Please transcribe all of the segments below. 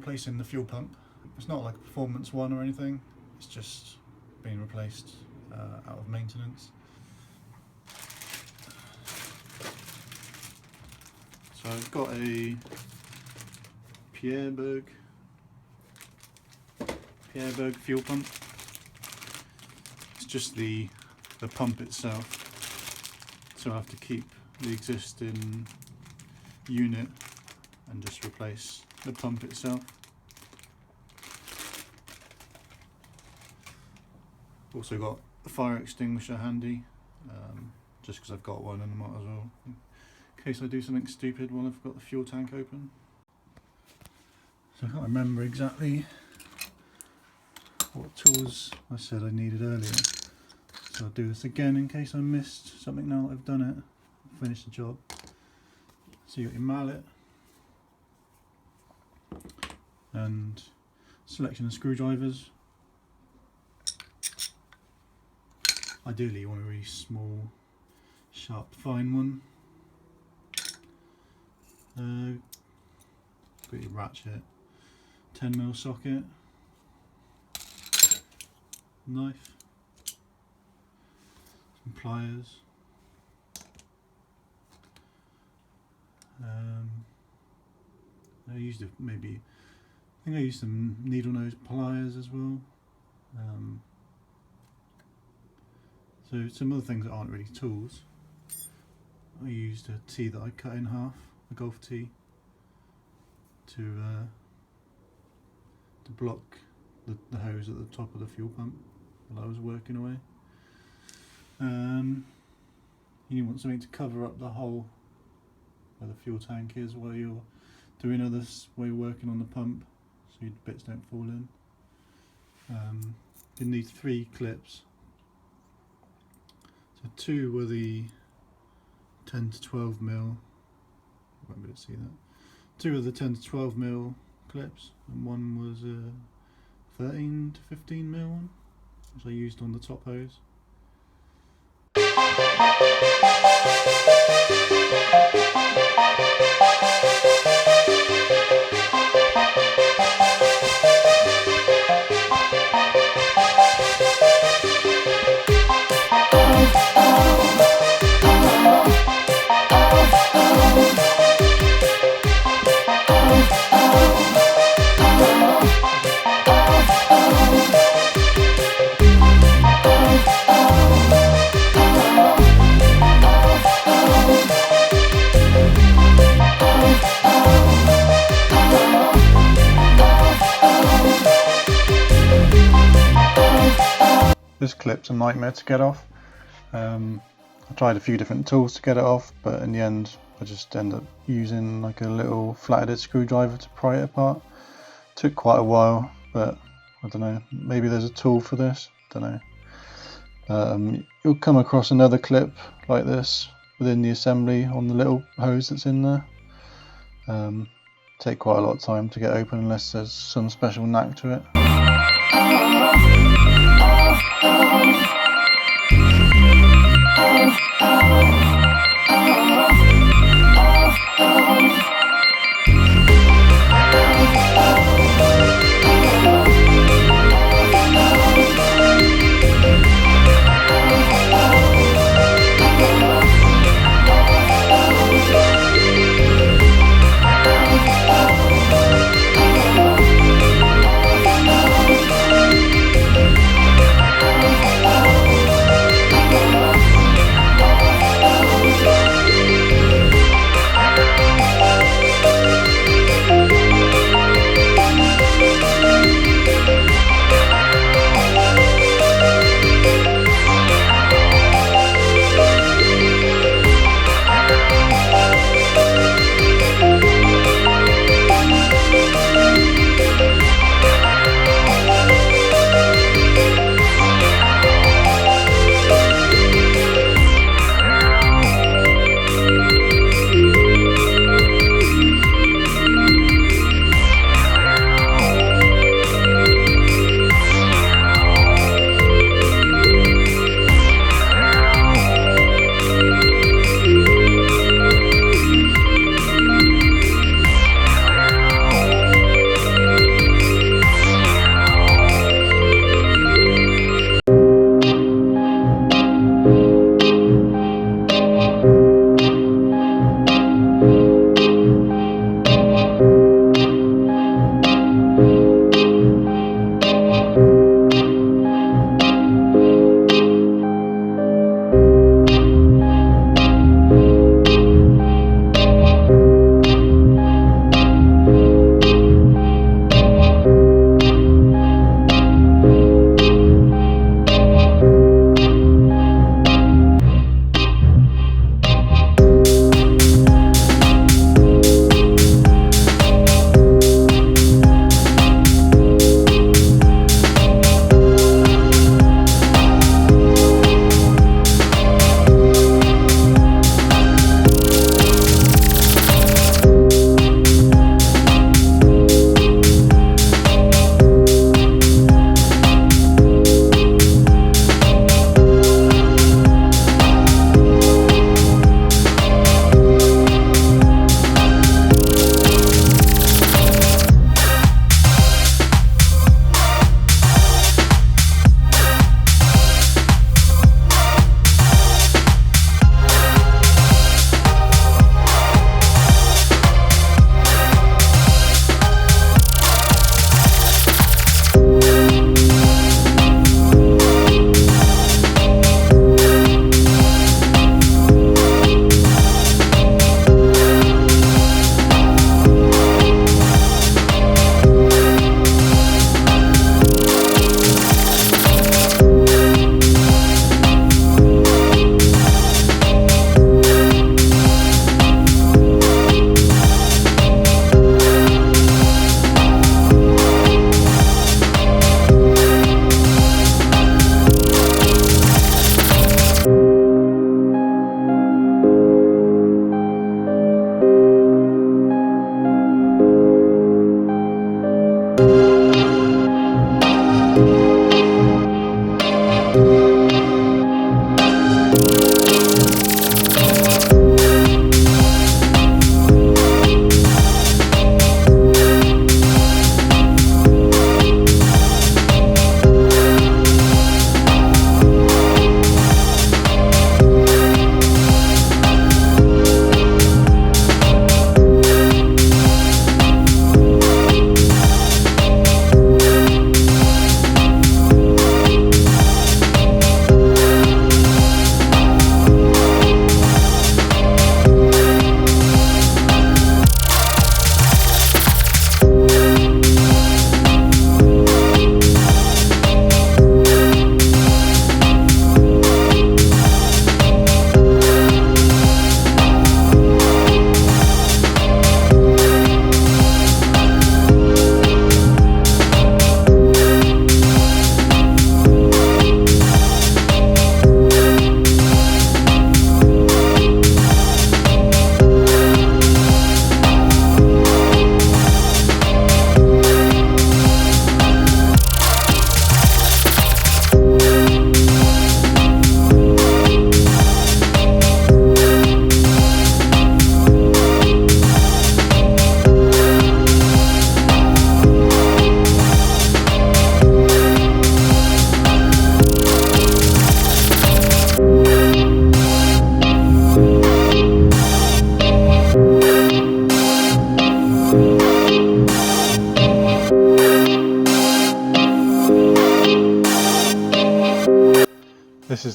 replacing the fuel pump. It's not like a performance one or anything, it's just being replaced out of maintenance. So I've got a Pierberg fuel pump. It's just the pump itself, so I have to keep the existing unit and just replace the pump itself. Also got the fire extinguisher handy, just because I've got one and I might as well, in case I do something stupid while I've got the fuel tank open. So I can't remember exactly what tools I said I needed earlier, so I'll do this again in case I missed something now that I've done it, finished the job. So you got your mallet and selection of screwdrivers. Ideally you want a really small, sharp, fine one. Got your ratchet, 10mm socket, knife, some pliers, I used I think I used some needle nose pliers as well. So some other things that aren't really tools. I used a tee that I cut in half, a golf tee, to block the hose at the top of the fuel pump while I was working away. You want something to cover up the hole where the fuel tank is while you're doing while you're working on the pump, so your bits don't fall in. You need 3 clips. So 2 were the 10 to 12mm. I won't be able to see that. 2 were the 10 to 12mm clips, and 1 was a 13 to 15mm one, which I used on the top hose. This clip's a nightmare to get off. I tried a few different tools to get it off, but in the end I just ended up using like a little flathead screwdriver to pry it apart. Took quite a while, but I don't know, maybe there's a tool for this, don't know. You'll come across another clip like this within the assembly on the little hose that's in there. Take quite a lot of time to get open unless there's some special knack to it.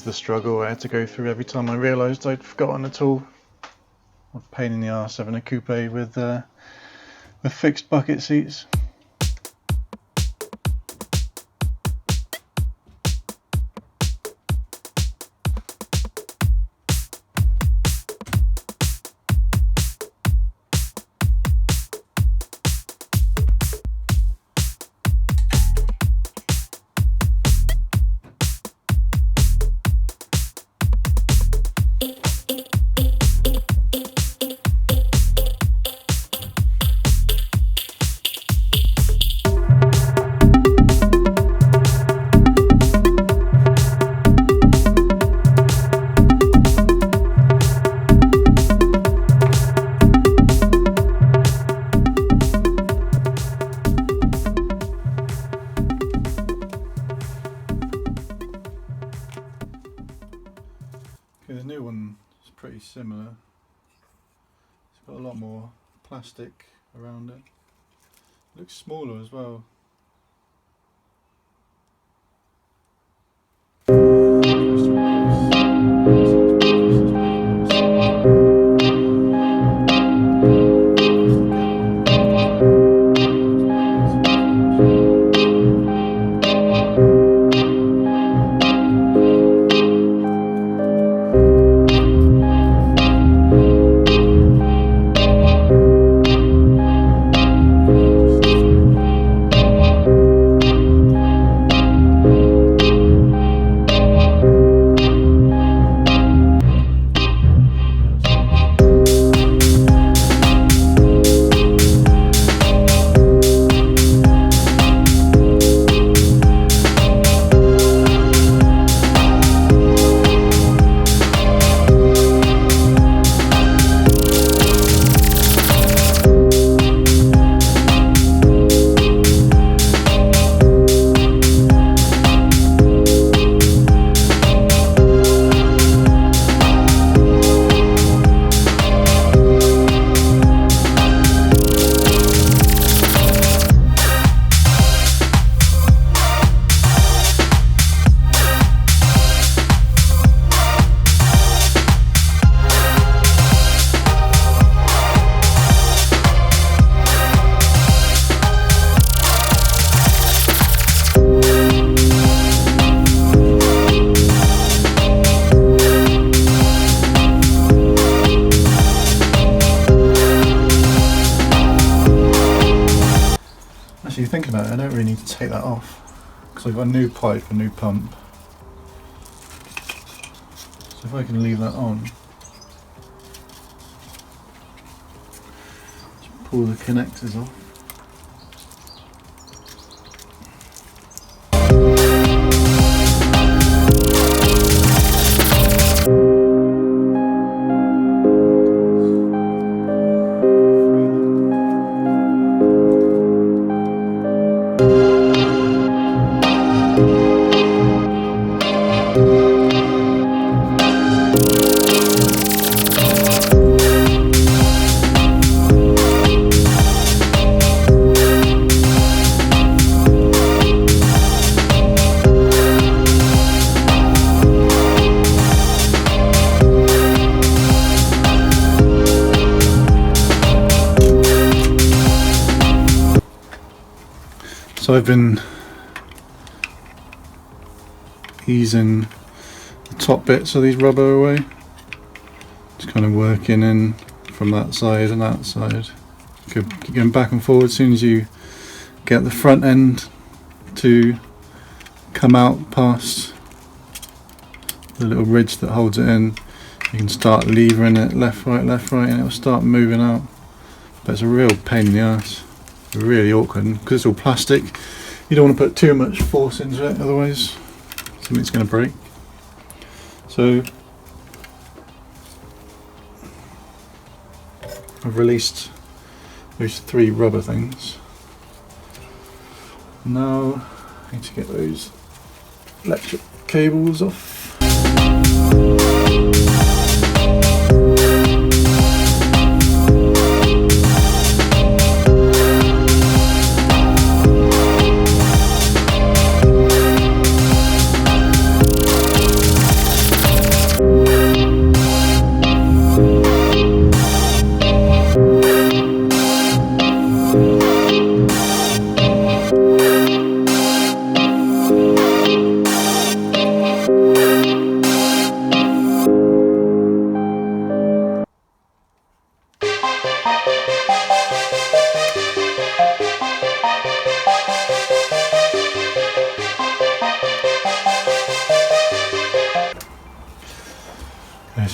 the struggle I had to go through every time I realised I'd forgotten a tool. A pain in the arse having a coupe with fixed bucket seats. The new one is pretty similar. It's got a lot more plastic around it. It looks smaller as well. Actually, thinking about it, I don't really need to take that off because I've got a new pipe, a new pump. So if I can leave that on, just pull the connectors off. So I've been easing the top bits of these rubber away, just kind of working in from that side and that side. Keep going back and forward. As soon as you get the front end to come out past the little ridge that holds it in, you can start levering it left, right, and it'll start moving out. But it's a real pain in the ass. Really awkward because it's all plastic. You don't want to put too much force into it, otherwise something's going to break. So I've released those 3 rubber things. Now I need to get those electric cables off.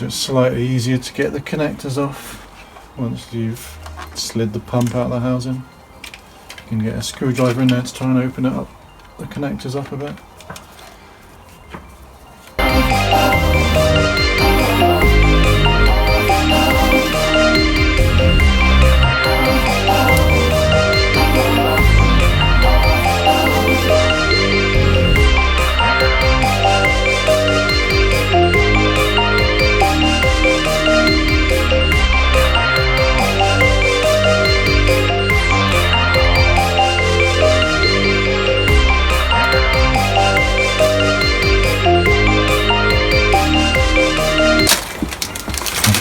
So it's slightly easier to get the connectors off once you've slid the pump out of the housing. You can get a screwdriver in there to try and open it up, the connectors up a bit.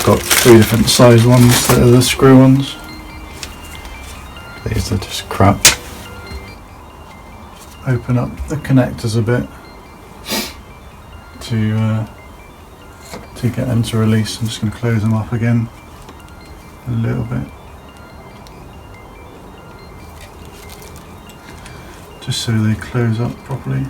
Got 3 different size ones that are the screw ones. These are just crap. Open up the connectors a bit to get them to release. I'm just going to close them off again a little bit, just so they close up properly.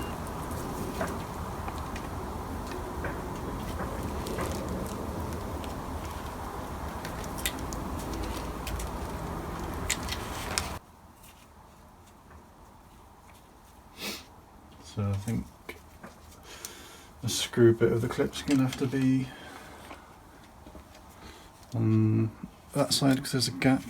So I think the screw bit of the clip's going to have to be on that side because there's a gap.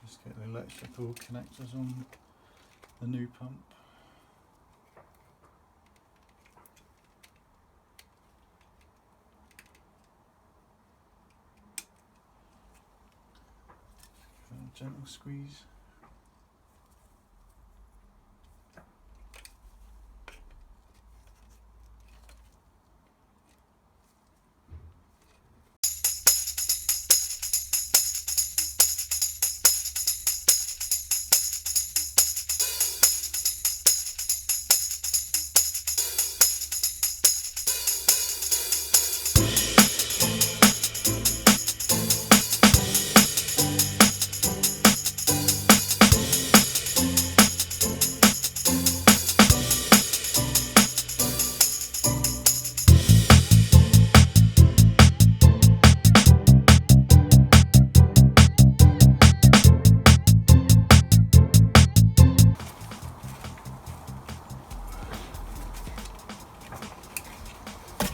Just get the electrical connectors on the new pump. A gentle squeeze.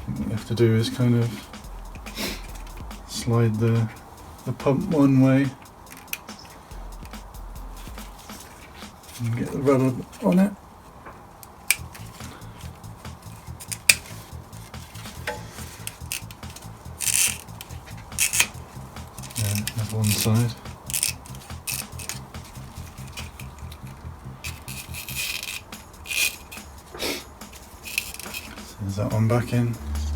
What you have to do is kind of slide the pump one way and get the rudder on it. Yeah, that's one side. There's that one back in.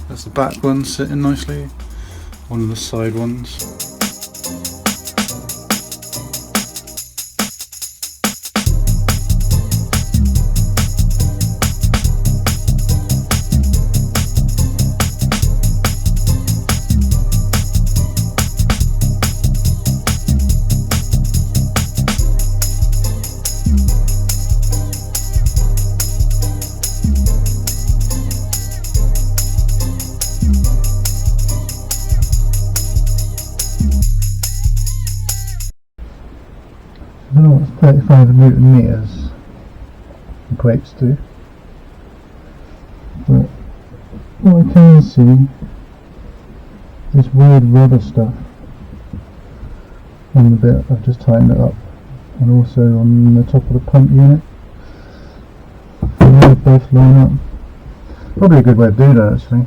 That's the back one sitting nicely. One of the side ones. I don't know what 35 Newton meters equates to, but what I can see this weird rubber stuff on the bit. I've just tightened it up, and also on the top of the pump unit. They both line up. Probably a good way to do that actually.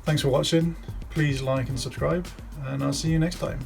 Thanks for watching. Please like and subscribe, and I'll see you next time.